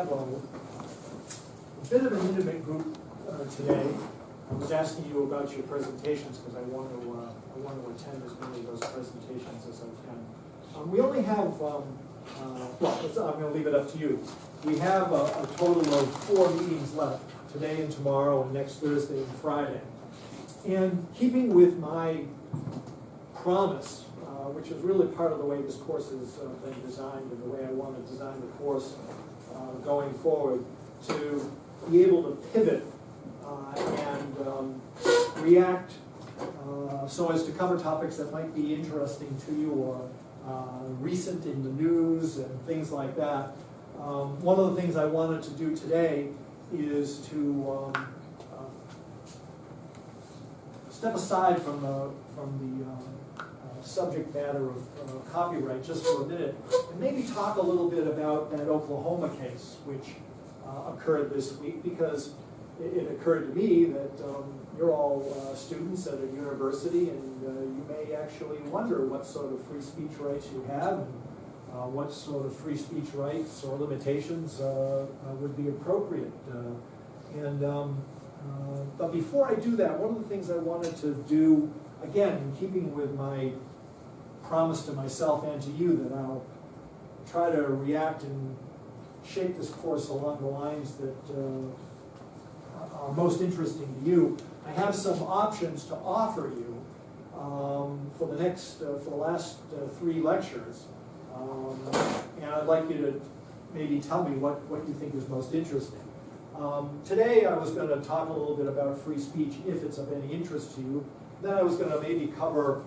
have a bit of an intimate group today. I was asking you about your presentations because I want to attend as many of those presentations as I can. We only have, I'm going to leave it up to you. We have a total of 4 meetings left, today and tomorrow and next Thursday and Friday. And keeping with my promise, which is really part of the way this course has been designed and the way I want to design the course going forward, to be able to pivot and react so as to cover topics that might be interesting to you or recent in the news and things like that. One of the things I wanted to do today is to step aside from the subject matter of copyright just for a minute and maybe talk a little bit about that Oklahoma case which occurred this week, because it occurred to me that you're all students at a university and you may actually wonder what sort of free speech rights you have and what sort of free speech rights or limitations would be appropriate. But before I do that, one of the things I wanted to do, again, in keeping with my promise to myself and to you that I'll try to react and shape this course along the lines that are most interesting to you. I have some options to offer you for the last 3 lectures. And I'd like you to maybe tell me what you think is most interesting. Today I was going to talk a little bit about free speech if it's of any interest to you. Then I was going to maybe cover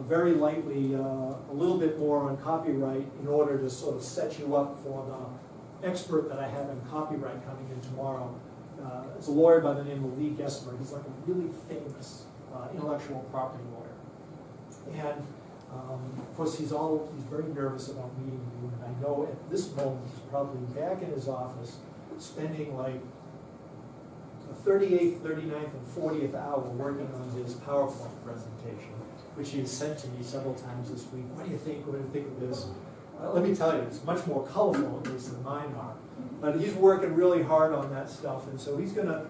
very lightly a little bit more on copyright in order to sort of set you up for the expert that I have in copyright coming in tomorrow. It's a lawyer by the name of Lee Gesmer. He's like a really famous intellectual property lawyer. And of course, he's very nervous about meeting you, and I know at this moment he's probably back in his office spending like the 38th, 39th, and 40th hour working on his PowerPoint presentation, which he has sent to me several times this week. What do you think? What do you think of this? Let me tell you, it's much more colorful at least than mine are. But he's working really hard on that stuff, and so he's going to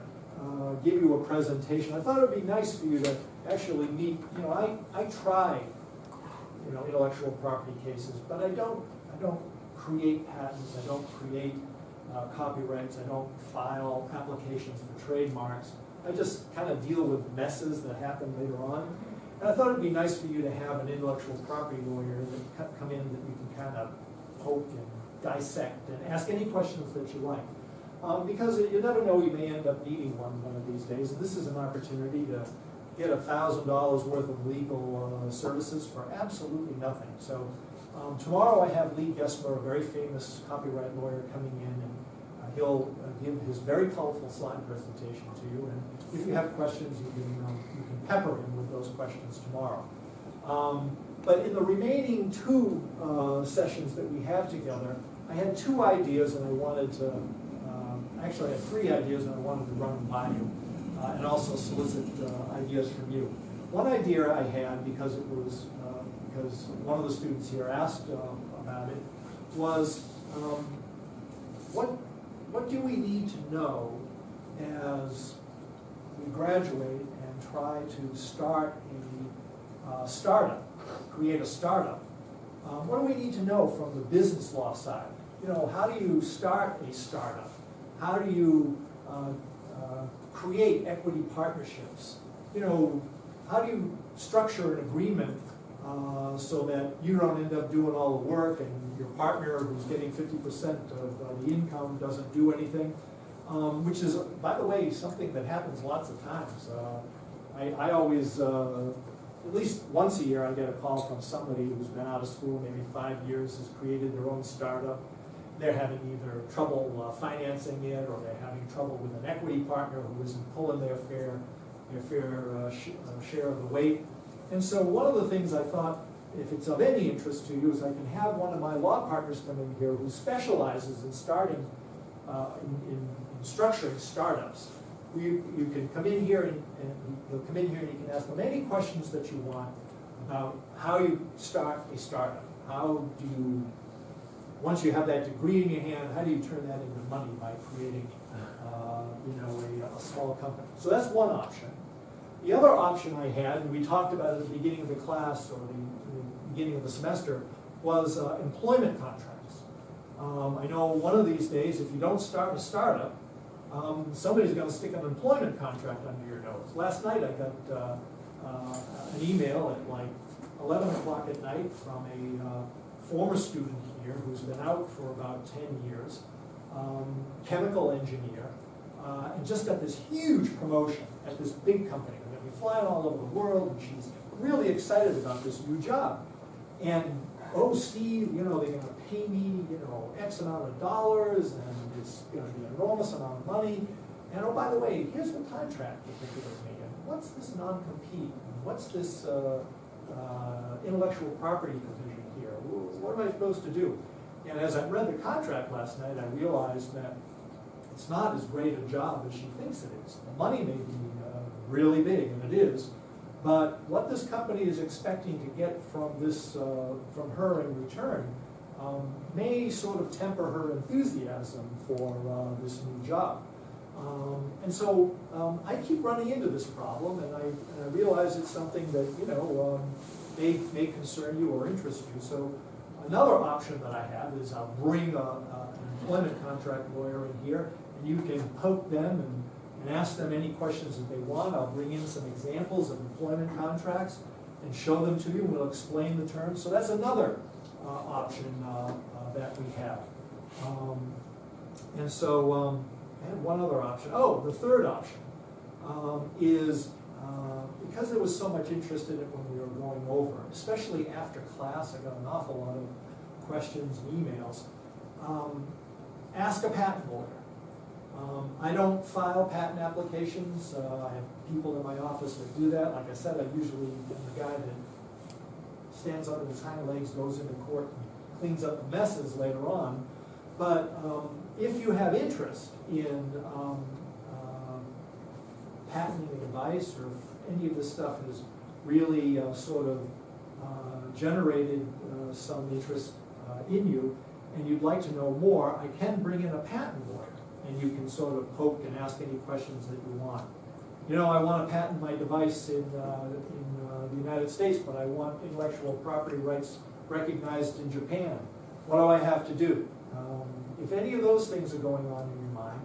give you a presentation. I thought it would be nice for you to actually meet. I try intellectual property cases, but I don't create patents, I don't create copyrights, I don't file applications for trademarks. I just kind of deal with messes that happen later on. And I thought it'd be nice for you to have an intellectual property lawyer that come in that you can kind of poke and dissect and ask any questions that you like. Because you never know, you may end up needing one of these days, and this is an opportunity to get $1,000 worth of legal services for absolutely nothing. So tomorrow I have Lee Gesmer, a very famous copyright lawyer, coming in, and he'll give his very colorful slide presentation to you. And if you have questions, you can pepper him with those questions tomorrow. But in the remaining 2 sessions that we have together, I had 2 ideas, and I wanted to, actually I had 3 ideas, and I wanted to run them by you. And also solicit ideas from you. One idea I had, because one of the students here asked about it, was what do we need to know as we graduate and try to start a startup, create a startup? What do we need to know from the business law side? How do you start a startup? How do you create equity partnerships? How do you structure an agreement so that you don't end up doing all the work and your partner who's getting 50% of the income doesn't do anything? Which is, by the way, something that happens lots of times. I always, at least once a year, I get a call from somebody who's been out of school maybe 5 years, has created their own startup. They're having either trouble financing it, or they're having trouble with an equity partner who isn't pulling their fair share of the weight. And so one of the things I thought, if it's of any interest to you, is I can have one of my law partners come in here who specializes in starting, in structuring startups. You can come in here and you'll come in here and you can ask them any questions that you want about how you start a startup. once you have that degree in your hand, how do you turn that into money by creating, a small company? So that's one option. The other option I had, and we talked about at the beginning of the class or the beginning of the semester, was employment contracts. I know one of these days, if you don't start a startup, somebody's going to stick an employment contract under your nose. Last night I got an email at like 11 o'clock at night from a former student here who's been out for about 10 years, chemical engineer, and just got this huge promotion at this big company. They're going to be flying all over the world, and she's really excited about this new job. And, oh, Steve, they're going to pay me, X amount of dollars, and it's going to be an enormous amount of money. And, oh, by the way, here's the contract that they're giving me. And what's this non-compete? What's this intellectual property provision here? What am I supposed to do? And as I read the contract last night, I realized that it's not as great a job as she thinks it is. The money may be really big, and it is, but what this company is expecting to get from her in return may sort of temper her enthusiasm for this new job. And so I keep running into this problem, and I realize it's something that may concern you or interest you. So another option that I have is I'll bring an employment contract lawyer in here, and you can poke them and ask them any questions that they want. I'll bring in some examples of employment contracts and show them to you. We'll explain the terms. So that's another option that we have. And so I had one other option. Oh, the third option is because there was so much interest in it when we were going over, especially after class, I got an awful lot of questions and emails. Ask a patent lawyer. I don't file patent applications. I have people in my office that do that. Like I said, I usually am the guy that stands on his hind legs, goes into court, and cleans up the messes later on. But if you have interest in patenting a device, or if any of this stuff has really generated some interest in you, and you'd like to know more, I can bring in a patent lawyer, and you can sort of poke and ask any questions that you want. I want to patent my device in the United States, but I want intellectual property rights recognized in Japan. What do I have to do? If any of those things are going on in your mind,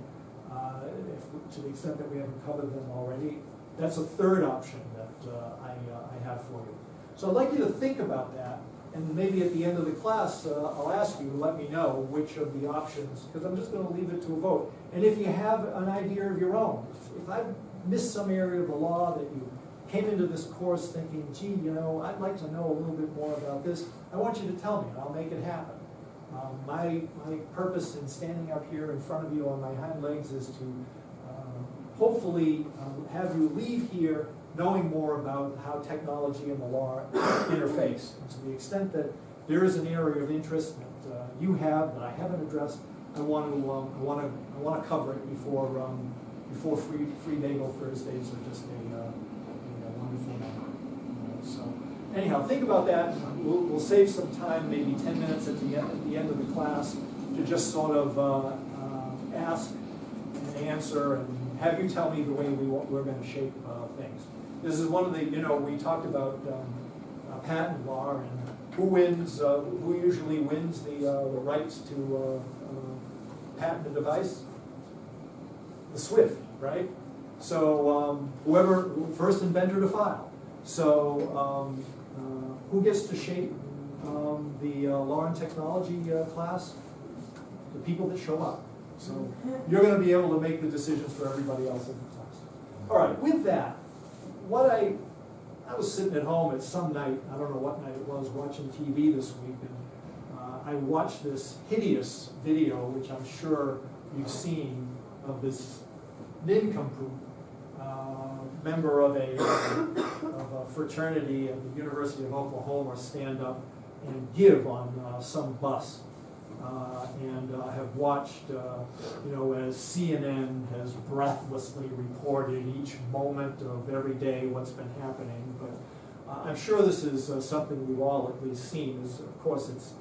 to the extent that we haven't covered them already, that's a third option that I have for you. So I'd like you to think about that, and maybe at the end of the class, I'll ask you to let me know which of the options, because I'm just going to leave it to a vote. And if you have an idea of your own, if I've missed some area of the law that you came into this course thinking, gee, I'd like to know a little bit more about this, I want you to tell me, and I'll make it happen. My purpose in standing up here in front of you on my hind legs is to hopefully have you leave here knowing more about how technology and the law interface. And to the extent that there is an area of interest that you have that I haven't addressed, I want to cover it before free bagel Thursdays are just a wonderful number. So anyhow, think about that. We'll save some time, maybe 10 minutes at the end of the class, to just sort of ask and answer and have you tell me the way we're going to shape things. This is one of the, we talked about patent law and who wins, who usually wins the rights to patent a device? The SWIFT, right? So whoever, first inventor to file. So who gets to shape the law and technology class? The people that show up. So you're going to be able to make the decisions for everybody else in the class. All right, with that, I was sitting at home at some night, I don't know what night it was, watching TV this week, and I watched this hideous video, which I'm sure you've seen, of this nincompoop, member of a fraternity at the University of Oklahoma, stand up and give on some bus. And I have watched, as CNN has breathlessly reported each moment of every day what's been happening. But I'm sure this is something we've all at least seen. Of course, it's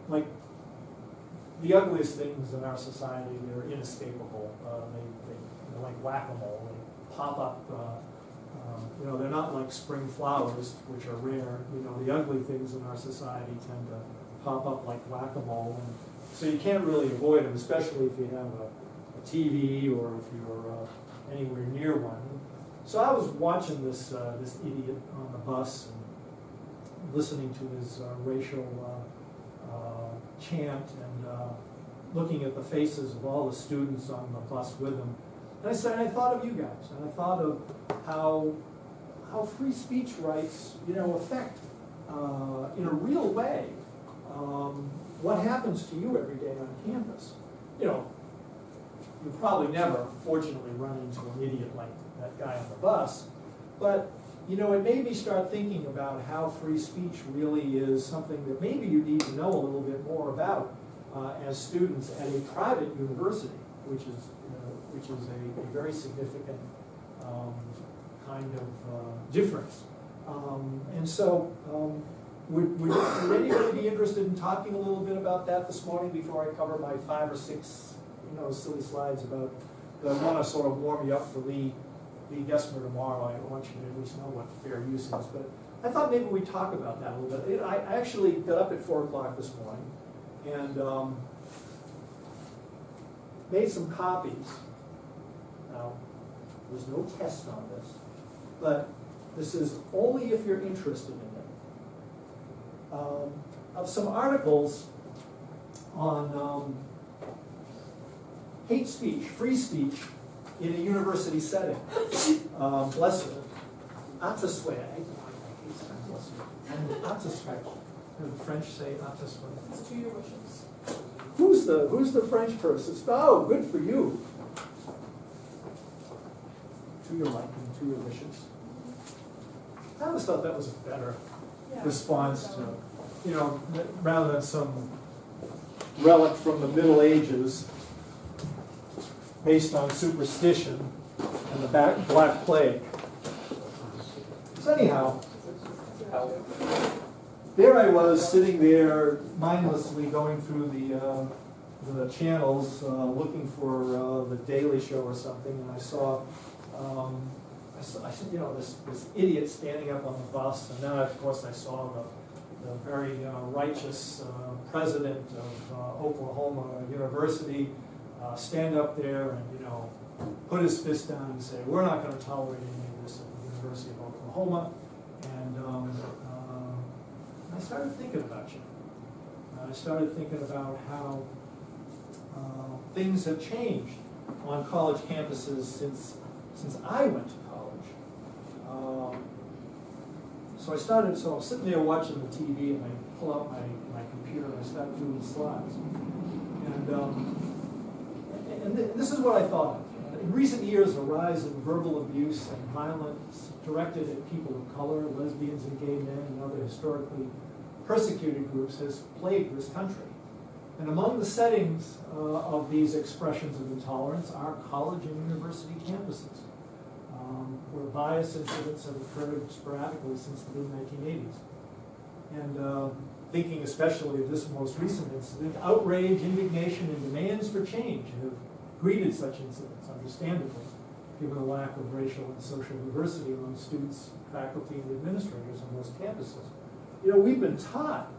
like the ugliest things in our society, they're inescapable. They're like whack-a-mole. They pop up. You know, they're not like spring flowers, which are rare. You know, the ugly things in our society tend to pop up like whack-a-mole, and so you can't really avoid them, especially if you have a TV or if you're anywhere near one. So I was watching this idiot on the bus and listening to his racial chant and looking at the faces of all the students on the bus with him. And I thought of you guys, and I thought of how free speech rights, you know, affect in a real way what happens to you every day on campus. You know, you probably never, fortunately, run into an idiot like that guy on the bus, but you know, it made me start thinking about how free speech really is something that maybe you need to know a little bit more about as students at a private university, which is a very significant kind of difference. And so, would anybody be interested in talking a little bit about that this morning before I cover my 5 or 6, you know, silly slides about that I want to sort of warm you up for Lee Gesmer tomorrow. I want you to at least know what fair use is. But I thought maybe we'd talk about that a little bit. I actually got up at 4 o'clock this morning and made some copies. Now, there's no test on this, but this is only if you're interested in it. Of some articles on hate speech, free speech in a university setting. Bless you. Ataswe. The French say ataswe. It's to your wishes. Who's the French person? Oh, good for you. To your liking, to your wishes. I always thought that was a better response to, you know, rather than some relic from the Middle Ages based on superstition and the Black Plague. So anyhow, there I was sitting there mindlessly going through the channels looking for the Daily Show or something, and I saw you know, this idiot standing up on the bus, and then of course I saw the very righteous president of Oklahoma University stand up there and, you know, put his fist down and say, we're not going to tolerate any of this at the University of Oklahoma. And I started thinking about you. I started thinking about how things have changed on college campuses since I went to college. So I'm sitting there watching the TV, and I pull out my computer and I start doing slides. And this is what I thought of. In recent years, a rise in verbal abuse and violence directed at people of color, lesbians and gay men, and other historically persecuted groups has plagued this country. And among the settings of these expressions of intolerance are college and university campuses, where bias incidents have occurred sporadically since the mid-1980s. And thinking especially of this most recent incident, outrage, indignation, and demands for change have greeted such incidents, understandably, given the lack of racial and social diversity among students, faculty, and administrators on most campuses. You know, we've been taught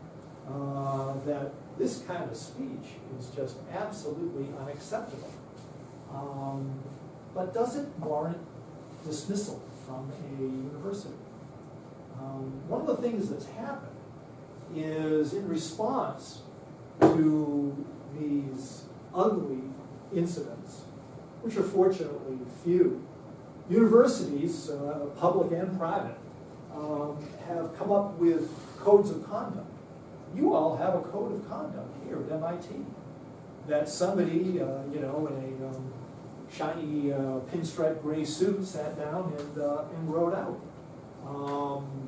that this kind of speech is just absolutely unacceptable. But does it warrant dismissal from a university? One of the things that's happened is in response to these ugly incidents, which are fortunately few, universities, public and private, have come up with codes of conduct. You all have a code of conduct here at MIT that somebody, you know, in a shiny pinstripe gray suit sat down and wrote out,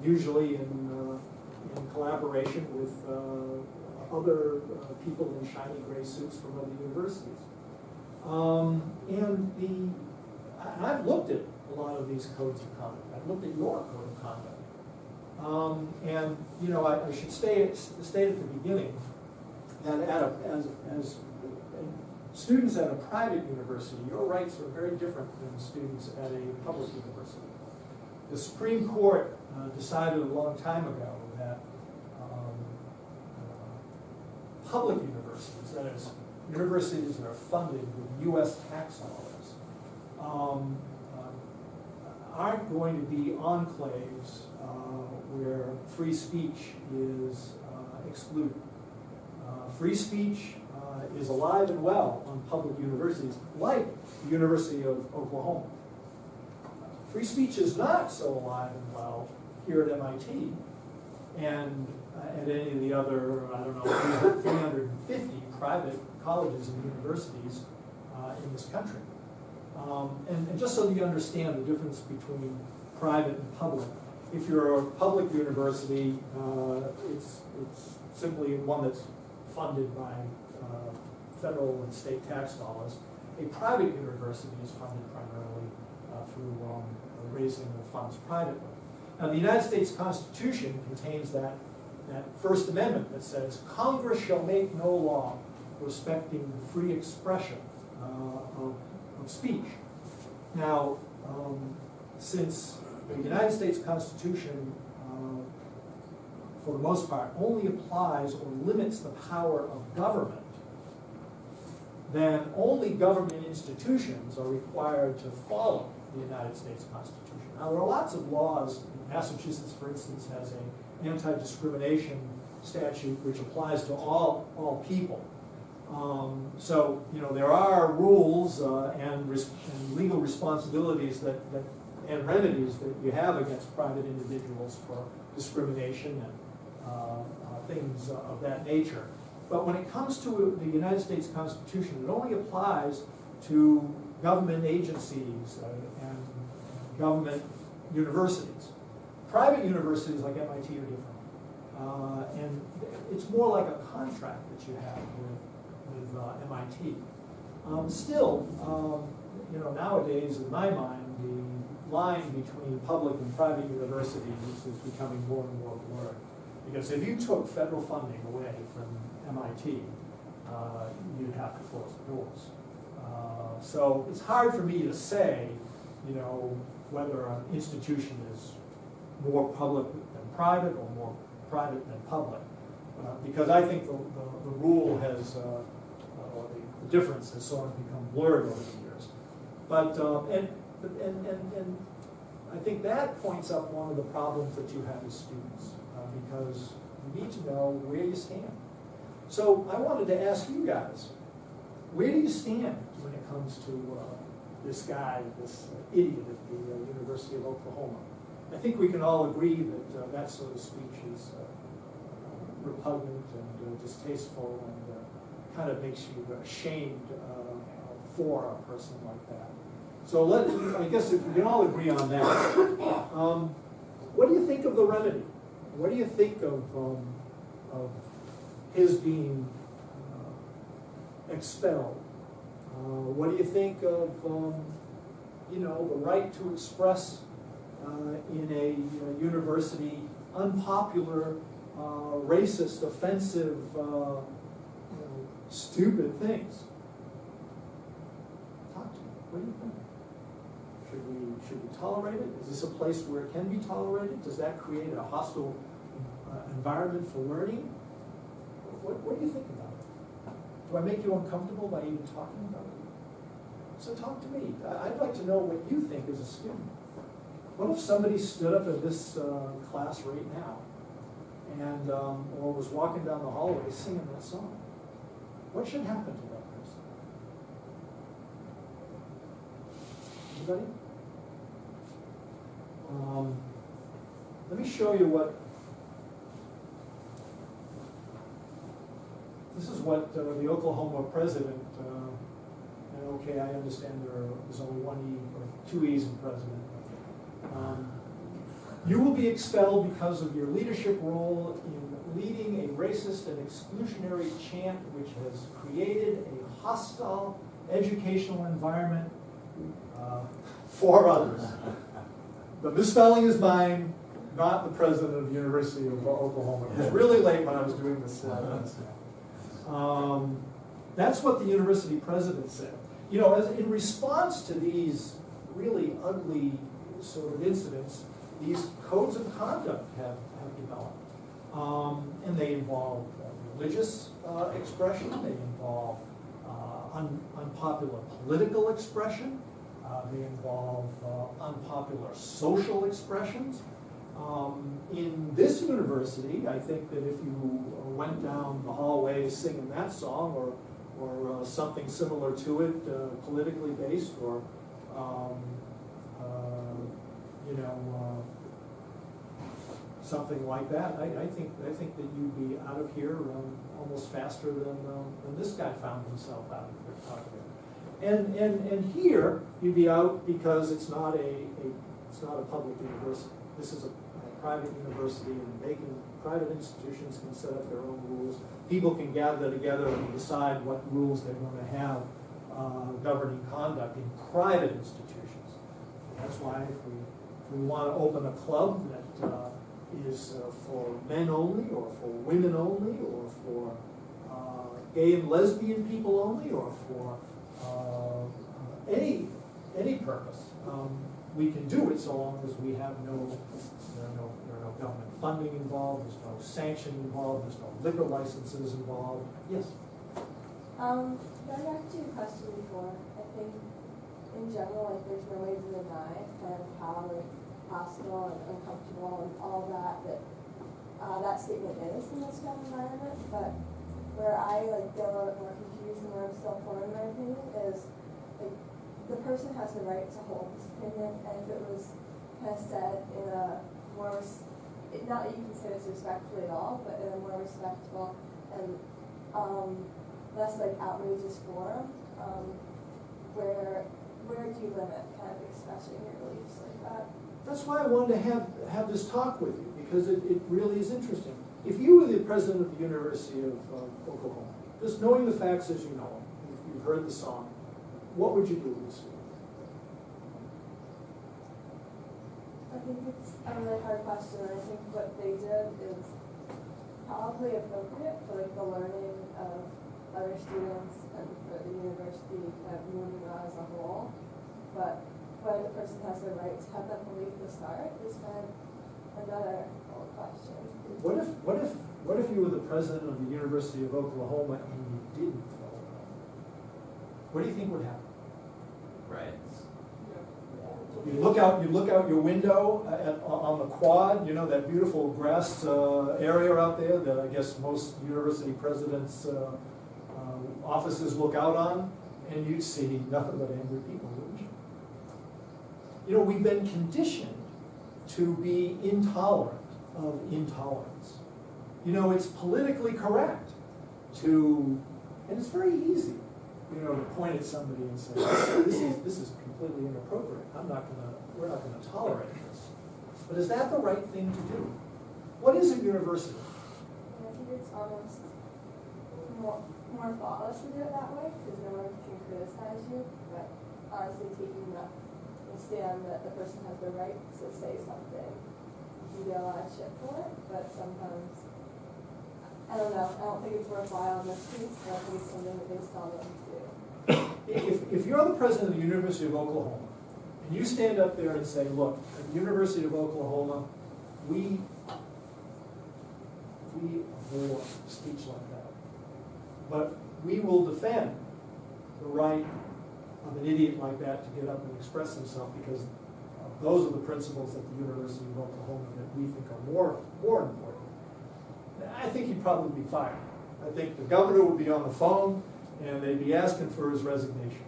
usually in collaboration with other people in shiny gray suits from other universities. And I've looked at a lot of these codes of conduct. I've looked at your code of conduct. And, you know, I should state at the beginning as students at a private university, your rights are very different than students at a public university. The Supreme Court decided a long time ago that public universities, that is, universities that are funded with U.S. tax dollars, aren't going to be enclaves where free speech is excluded. Free speech is alive and well on public universities, like the University of Oklahoma. Free speech is not so alive and well here at MIT and at any of the other, I don't know, 350 private colleges and universities in this country. And just so you understand the difference between private and public, if you're a public university, it's simply one that's funded by federal and state tax dollars. A private university is funded primarily through raising the funds privately. Now, the United States Constitution contains that First Amendment that says, Congress shall make no law respecting the free expression of speech. Now, since the United States Constitution, for the most part, only applies or limits the power of government, then only government institutions are required to follow the United States Constitution. Now, there are lots of laws. Massachusetts, for instance, has an anti-discrimination statute which applies to all people. So, you know, there are rules and legal responsibilities and remedies that you have against private individuals for discrimination and things of that nature. But when it comes to the United States Constitution, it only applies to government agencies and government universities. Private universities like MIT are different. And it's more like a contract that you have with MIT. Still, you know, nowadays, in my mind, the line between public and private universities is becoming more and more blurred. Because if you took federal funding away from MIT, you'd have to close the doors. So it's hard for me to say, you know, whether an institution is more public than private or more private than public. Because I think the rule has, or the difference has sort of become blurred over the years. But, and I think that points up one of the problems that you have as students, because you need to know where you stand. So I wanted to ask you guys, where do you stand when it comes to this guy, this idiot at the University of Oklahoma? I think we can all agree that that sort of speech is repugnant and distasteful and kind of makes you ashamed for a person like that. So I guess if we can all agree on that, what do you think of the remedy? What do you think of his being expelled? What do you think of you know, the right to express in a university unpopular, racist, offensive, you know, stupid things? Talk to me. What do you think? Should we tolerate it? Is this a place where it can be tolerated? Does that create a hostile environment for learning? What do you think about it? Do I make you uncomfortable by even talking about it? So talk to me. I'd like to know what you think as a student. What if somebody stood up in this class right now and or was walking down the hallway singing that song? What should happen to that person? Anybody? Let me show you what. This is what the Oklahoma president, and okay, I understand there's only one E or two E's in president. You will be expelled because of your leadership role in leading a racist and exclusionary chant which has created a hostile educational environment for others. The misspelling is mine, not the president of the University of Oklahoma. It was really late when I was doing this. That's what the university president said. You know, as in response to these really ugly sort of incidents, these codes of conduct have developed. And they involve religious expression, they involve unpopular political expression, they involve unpopular social expressions. In this university, I think that if you went down the hallway singing that song or something similar to it, politically based, or something like that, I think that you'd be out of here almost faster than this guy found himself out of here. And here you'd be out because it's not a public university. This is a private university, and private institutions can set up their own rules. People can gather together and decide what rules they're going to have governing conduct in private institutions. And that's why if we want to open a club that is for men only, or for women only, or for gay and lesbian people only, or for any purpose, we can do it so long as we have there are no government funding involved, there's no sanction involved, there's no liquor licenses involved. Yes? Going back to your question before, I think in general, there's no way to deny kind of how hostile and uncomfortable and all that that statement is in this kind of environment. But where I get a little bit more confused and where I'm still forming my opinion is the person has the right to hold this opinion, and if it was kind of said in a more not that you can say this respectfully at all, but in a more respectful and less outrageous forum, where do you limit kind of expressing your beliefs like that? That's why I wanted to have this talk with you, because it really is interesting. If you were the president of the University of Oklahoma, just knowing the facts as you know them, if you've heard the song, what would you do with this? I think it's a really hard question. I think what they did is probably appropriate for the learning of other students and for the university kind of moving on as a whole. But whether the person has the right to have that belief to start is kind of another whole question. What if you were the president of the University of Oklahoma and you didn't know? What do you think would happen? Riots. You look out your window on the quad, that beautiful grass area out there that I guess most university presidents' offices look out on, and you'd see nothing but angry people, wouldn't you? We've been conditioned to be intolerant of intolerance. It's politically correct and it's very easy, to point at somebody and say, this is completely inappropriate. We're not gonna tolerate this. But is that the right thing to do? What is a university? I think it's almost more thoughtless to do it that way, because no one can criticize you, but honestly taking the stand that the person has the right to say something, you get a lot of shit for it, but sometimes, I don't know, I don't think it's worthwhile in this case. I don't think it's something that they tell them to do. If you're the president of the University of Oklahoma, and you stand up there and say, look, at the University of Oklahoma, we abhor speech like that. But we will defend the right of an idiot like that to get up and express himself, because those are the principles at the University of Oklahoma that we think are more important. I think he'd probably be fired. I think the governor would be on the phone and they'd be asking for his resignation.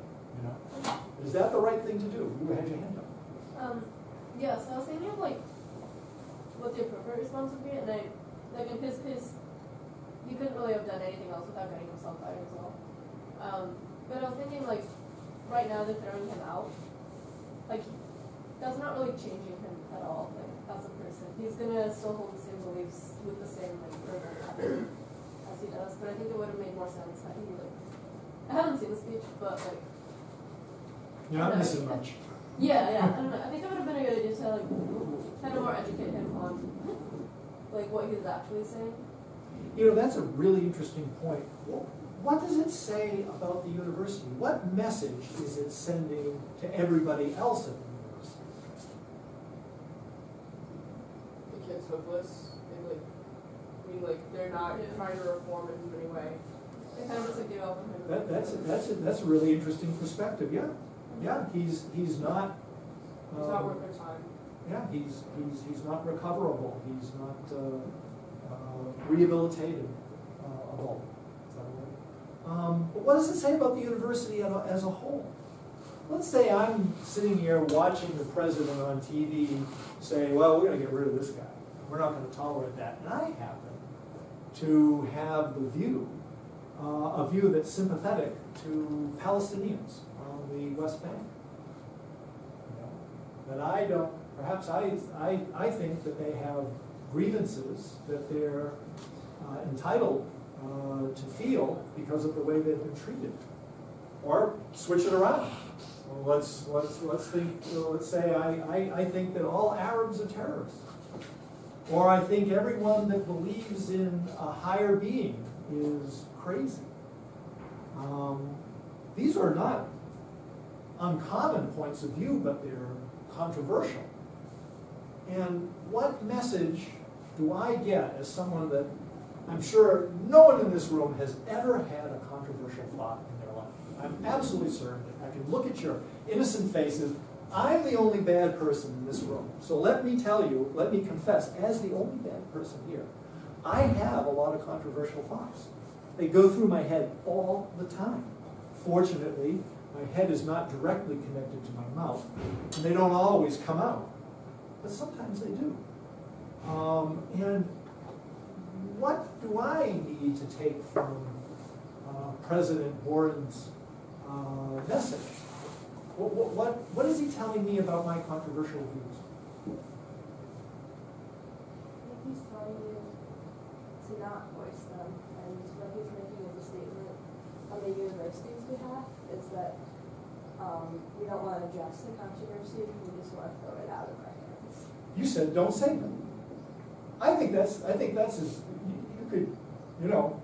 Is that the right thing to do? You had your hand up. Yeah, so I was thinking of what the appropriate response would be, and in his case, he couldn't really have done anything else without getting himself fired as well. But I was thinking right now they're throwing him out. That's not really changing him at all, as a person. He's gonna still hold the same beliefs with the same fervor as he does, but I think it would have made more sense had he I haven't seen the speech, but You're not missing much. Yeah, I don't know. I think it would have been a good idea to kind of more educate him on what he was actually saying. You know, that's a really interesting point. What does it say about the university? What message is it sending to everybody else at the university? The kid's hopeless. They like, I mean, like they're not trying to reform it in any way. They kind of just like give up on him. That's a really interesting perspective. Yeah, yeah. He's not. It's not worth their time. Yeah, he's not recoverable. He's not rehabilitatable. But what does it say about the university as a whole? Let's say I'm sitting here watching the president on TV say, well, we're going to get rid of this guy. We're not going to tolerate that. And I happen to have the view, a view that's sympathetic to Palestinians on the West Bank. You know, that I don't, perhaps I think that they have grievances that they're entitled to feel because of the way they've been treated. Or switch it around. Well, let's say I think that all Arabs are terrorists. Or I think everyone that believes in a higher being is crazy. These are not uncommon points of view, but they're controversial. And what message do I get as someone that I'm sure no one in this room has ever had a controversial thought in their life? I'm absolutely certain that I can look at your innocent faces. I'm the only bad person in this room. So let me tell you, let me confess, as the only bad person here, I have a lot of controversial thoughts. They go through my head all the time. Fortunately, my head is not directly connected to my mouth, and they don't always come out. But sometimes they do. And what do I need to take from President Boren's message? What is he telling me about my controversial views? I think he's telling you to not voice them, and what he's making as a statement on the university's behalf is that we don't want to address the controversy, we just want to throw it out of our hands. You said don't say them. I think that's you could, you know,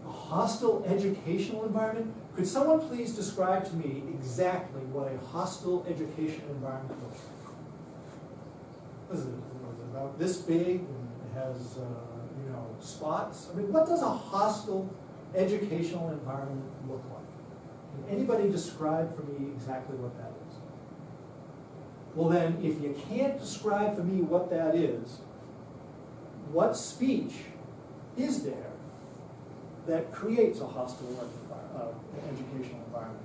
a hostile educational environment. Could someone please describe to me exactly what a hostile education environment looks like? What is it about this big and it has, you know, spots? I mean, what does a hostile educational environment look like? Can anybody describe for me exactly what that is? Well then, if you can't describe for me what that is, what speech is there that creates a hostile educational environment?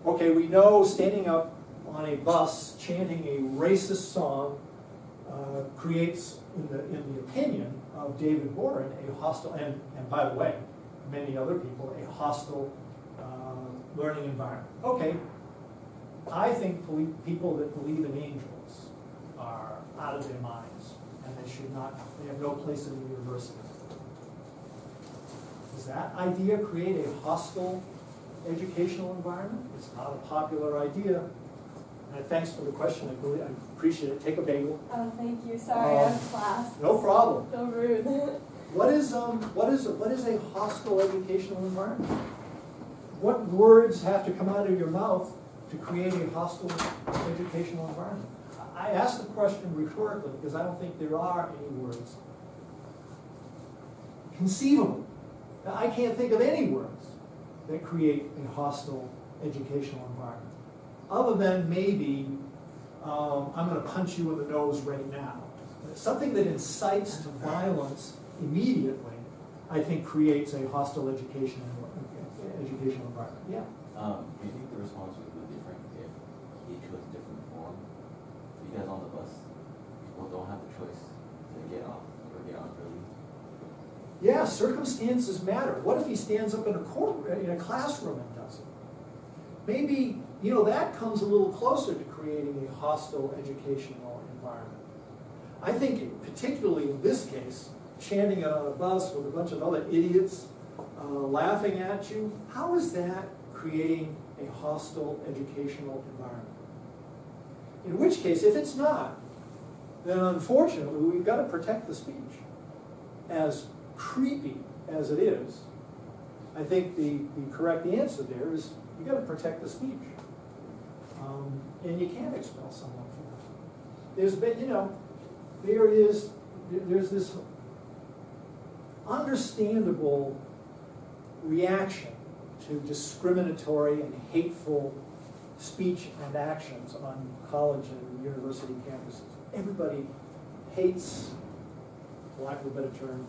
Okay, we know standing up on a bus chanting a racist song creates, in the opinion of David Boren, a hostile, and by the way, many other people, a hostile learning environment. Okay, I think people that believe in angels are out of their minds, and they have no place in the university. Does that idea create a hostile educational environment? It's not a popular idea. And thanks for the question. I appreciate it. Take a bagel. Oh, thank you. Sorry, I have class. No problem. So rude. What is a hostile educational environment? What words have to come out of your mouth to create a hostile educational environment? I ask the question rhetorically because I don't think there are any words conceivable. Now, I can't think of any words that create a hostile educational environment, other than maybe I'm going to punch you in the nose right now. Something that incites to violence immediately, I think, creates a hostile educational environment. Yeah. Do you think the response would be different if he chose a different form? Because on the bus, people don't have the choice to get off or get on early. Yeah, circumstances matter. What if he stands up in a classroom and does it? Maybe, you know, that comes a little closer to creating a hostile educational environment. I think, particularly in this case, chanting it on a bus with a bunch of other idiots laughing at you, how is that creating a hostile educational environment? In which case, if it's not, then unfortunately we've got to protect the speech as creepy as it is, I think the correct answer there is you gotta protect the speech. And you can't expel someone for that. There's been, there's this understandable reaction to discriminatory and hateful speech and actions on college and university campuses. Everybody hates, for lack of a better term,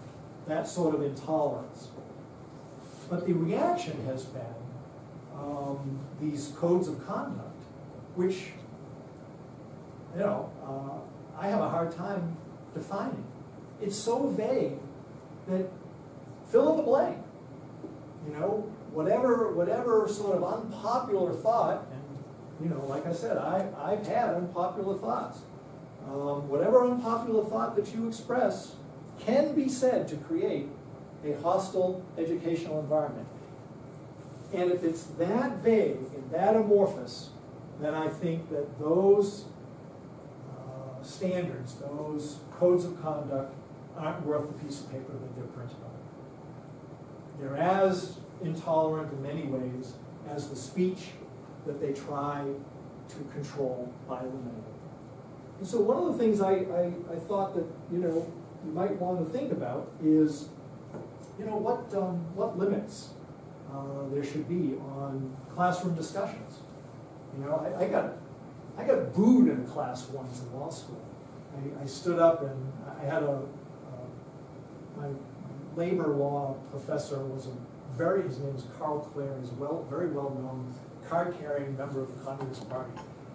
that sort of intolerance. But the reaction has been these codes of conduct, which, I have a hard time defining. It's so vague that fill in the blank. Whatever sort of unpopular thought, and like I said, I've had unpopular thoughts. Whatever unpopular thought that you express can be said to create a hostile educational environment. And if it's that vague and that amorphous, then I think that those standards, those codes of conduct, aren't worth the piece of paper that they're printed on. They're as intolerant in many ways as the speech that they try to control by eliminating it. And so one of the things I thought that you might want to think about is what limits there should be on classroom discussions. I got booed in class once in law school. I stood up and I had my labor law professor was his name is Carl Clare. He's very well known, card-carrying member of the Communist Party.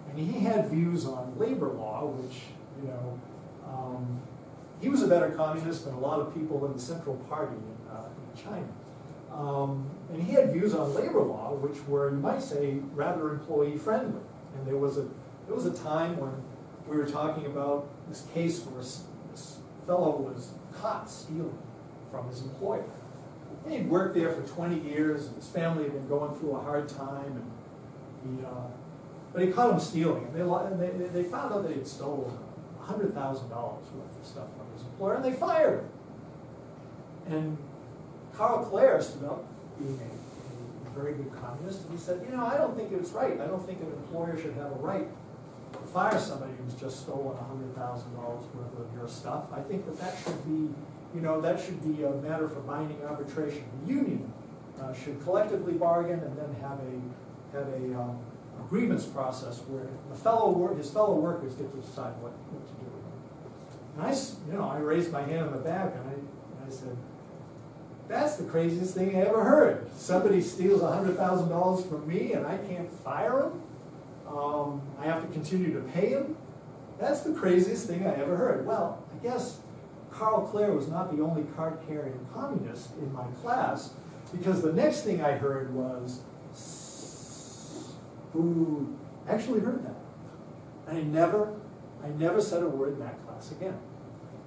And he had views on labor law, which, he was a better communist than a lot of people in the Central Party in China. And he had views on labor law, which were, you might say, rather employee-friendly. And there was a time when we were talking about this case where this fellow was caught stealing from his employer. And he'd worked there for 20 years, and his family had been going through a hard time, and but he caught him stealing. And they found out that he'd stolen $100,000 worth of stuff from his employer, and they fired him. And Carl Clare stood up, being a very good communist, and he said, I don't think it's right. I don't think an employer should have a right to fire somebody who's just stolen $100,000 worth of your stuff. I think that should be, that should be a matter for binding arbitration. The union should collectively bargain and then have a grievance process where his fellow workers get to decide what to do with him. And I raised my hand in the back and I said, that's the craziest thing I ever heard. Somebody steals $100,000 from me and I can't fire him? I have to continue to pay him? That's the craziest thing I ever heard. Well, I guess Carl Clare was not the only card-carrying communist in my class, because the next thing I heard was, boo. I actually heard that. I never said a word in that class again.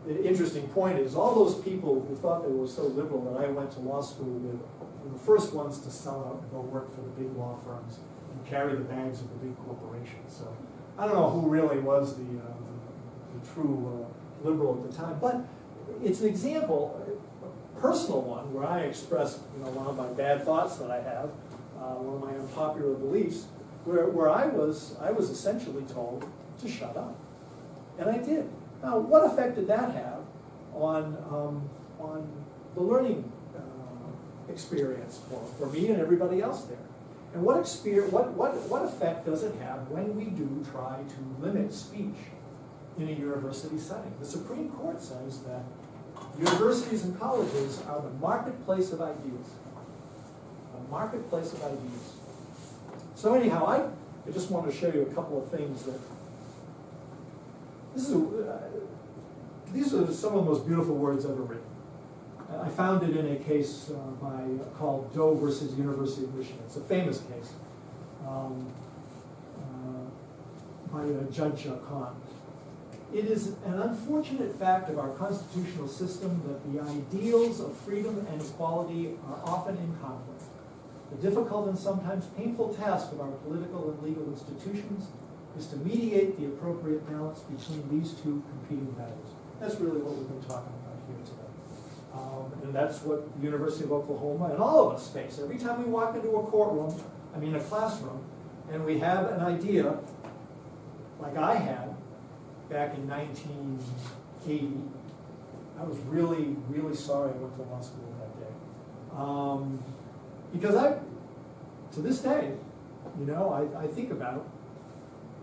The interesting point is all those people who thought they were so liberal that I went to law school with were the first ones to sell out and go work for the big law firms and carry the bags of the big corporations. So I don't know who really was the true liberal at the time, but it's an example, a personal one, where I expressed one of my bad thoughts that I have, one of my unpopular beliefs, where I was essentially told to shut up, and I did. Now, what effect did that have on the learning experience for me and everybody else there? And what effect does it have when we do try to limit speech in a university setting? The Supreme Court says that universities and colleges are the marketplace of ideas. A marketplace of ideas. So anyhow, I just wanted to show you a couple of things that these are some of the most beautiful words ever written. I found it in a case called Doe versus University of Michigan. It's a famous case by Judge Kahn. It is an unfortunate fact of our constitutional system that the ideals of freedom and equality are often in conflict. The difficult and sometimes painful task of our political and legal institutions is to mediate the appropriate balance between these two competing values. That's really what we've been talking about here today. And that's what the University of Oklahoma and all of us face. Every time we walk into a classroom, and we have an idea, like I had back in 1980, I was really, really sorry I went to law school that day. Because to this day, I think about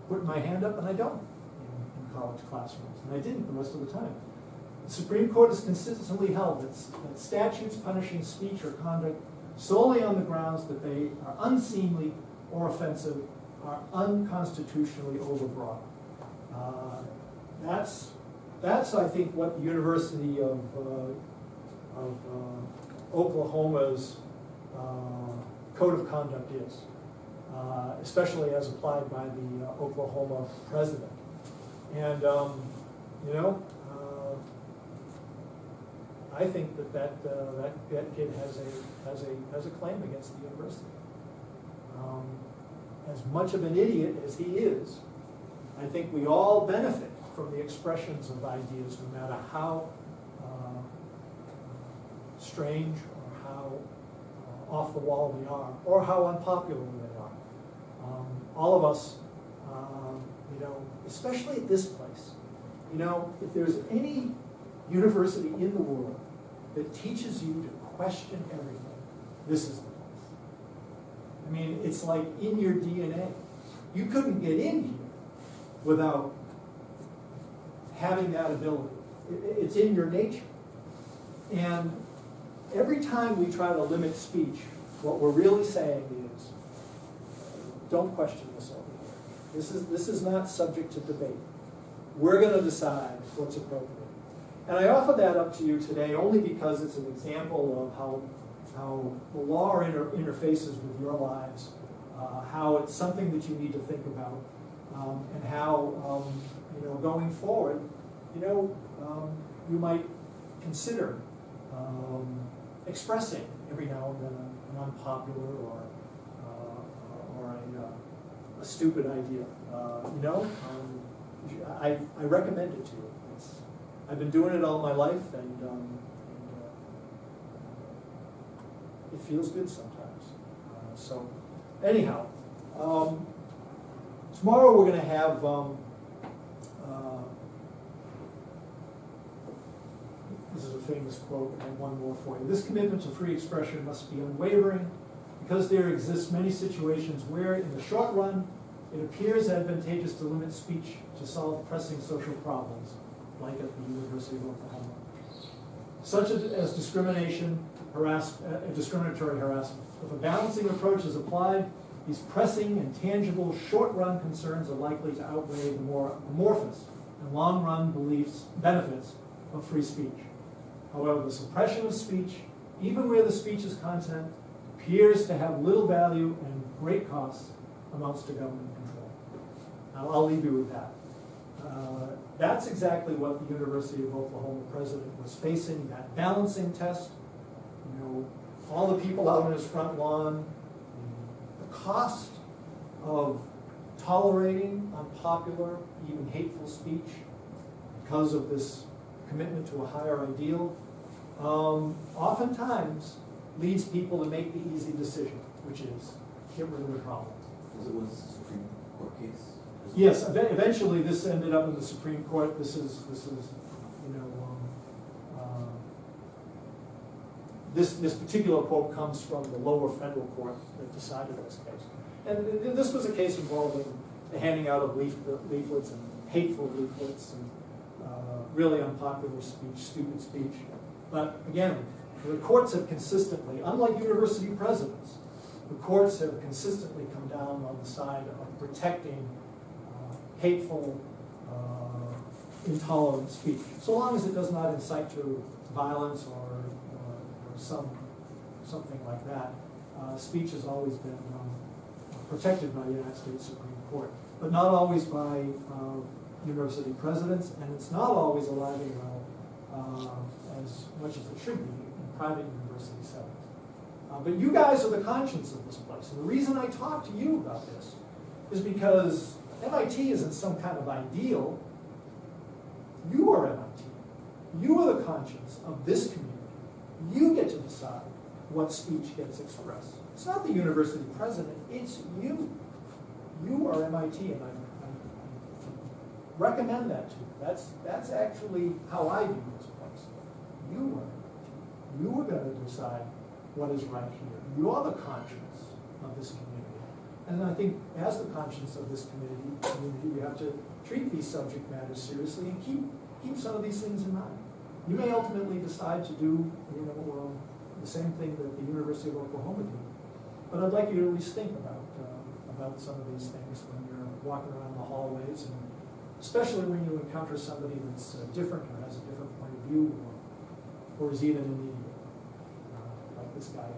putting my hand up, and I don't in college classrooms, and I didn't the rest of the time. The Supreme Court has consistently held that statutes punishing speech or conduct solely on the grounds that they are unseemly or offensive are unconstitutionally overbroad. That's I think what the University of Oklahoma's code of conduct is, especially as applied by the Oklahoma president. And I think that kid has a claim against the university. As much of an idiot as he is, I think we all benefit from the expressions of ideas, no matter how strange or how off the wall they are, or how unpopular they are. All of us, especially at this place, if there's any university in the world that teaches you to question everything, this is the place. I mean, it's like in your DNA. You couldn't get in here without having that ability. It's in your nature. And every time we try to limit speech, what we're really saying is, don't question this over here. This is not subject to debate. We're going to decide what's appropriate. And I offer that up to you today only because it's an example of how the law interfaces with your lives, how it's something that you need to think about, and how, going forward, you might consider expressing every now and then an unpopular or a stupid idea. I recommend it to you. I've been doing it all my life, and it feels good sometimes. So, anyhow, tomorrow we're going to have this is a famous quote, and one more for you. This commitment to free expression must be unwavering, because there exist many situations where, in the short run, it appears advantageous to limit speech to solve pressing social problems, like at the University of Oklahoma, such as discrimination, discriminatory harassment. If a balancing approach is applied, these pressing and tangible short-run concerns are likely to outweigh the more amorphous and long-run benefits of free speech. However, the suppression of speech, even where the speech's content appears to have little value and great costs, amounts to government control. Now, I'll leave you with that. That's exactly what the University of Oklahoma president was facing, that balancing test. All the people out on his front lawn, the cost of tolerating unpopular, even hateful speech because of this commitment to a higher ideal, oftentimes leads people to make the easy decision, which is get rid of the problem. Was it a Supreme Court case? Yes, eventually this ended up in the Supreme Court. This particular quote comes from the lower federal court that decided this case. And this was a case involving the handing out of leaflets and hateful leaflets and really unpopular speech, stupid speech. But again, the courts have consistently, unlike university presidents, the courts have consistently come down on the side of protecting hateful, intolerant speech, so long as it does not incite to violence or something like that. Speech has always been protected by the United States Supreme Court, but not always by university presidents, and it's not always alive and well as much as it should be in private university settings. But you guys are the conscience of this place, and the reason I talk to you about this is because MIT isn't some kind of ideal. You are MIT. You are the conscience of this community. You get to decide what speech gets expressed. It's not the university president, it's you. You are MIT, and I recommend that to you. That's actually how I view this place. You are MIT. You are gonna decide what is right here. You are the conscience of this community. And I think as the conscience of this community, you have to treat these subject matters seriously and keep some of these things in mind. You may ultimately decide to do, the same thing that the University of Oklahoma did. But I'd like you to at least think about some of these things when you're walking around the hallways, and especially when you encounter somebody that's different or has a different point of view, or is even in the, like this guy.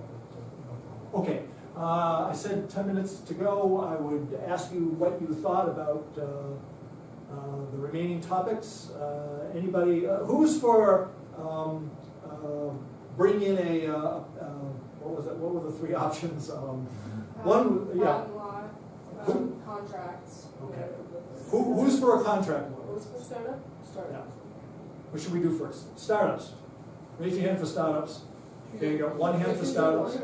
Okay, I said 10 minutes to go. I would ask you what you thought about the remaining topics. Anybody, who's for bring in a, what was it? What were the three options? One, yeah. Patent law, contracts. Okay. Who's for a contract law? What's for startup? Yeah. What should we do first? Startups. Raise your hand for startups. Okay, you got one hand for startups.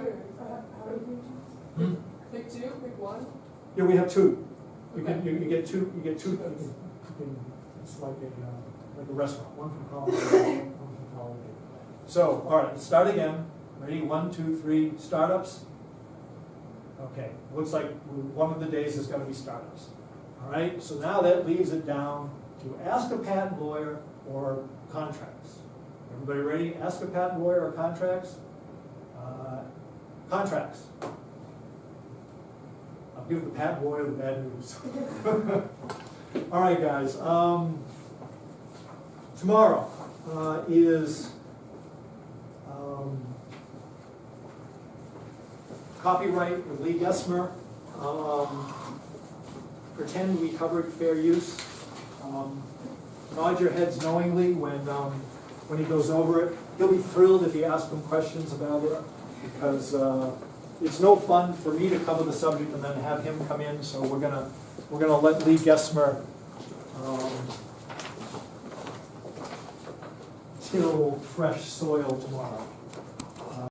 Pick two, pick one. Yeah, we have two. You Okay. get two. You get two. It's like a restaurant. One from Colorado, one from Colorado. So, all right, let's start again. Ready? 1, 2, 3. Startups. Okay. Looks like one of the days is going to be startups. All right. So now that leaves it down to ask a patent lawyer or contracts. Everybody ready? Ask a patent lawyer or contracts. Contracts. I'll give the patent lawyer the bad news. All right, guys. Tomorrow is copyright with Lee Gesmer. Pretend we covered fair use. Nod your heads knowingly when he goes over it. He'll be thrilled if you ask him questions about it, because it's no fun for me to cover the subject and then have him come in. So we're gonna let Lee Gesmer till fresh soil tomorrow.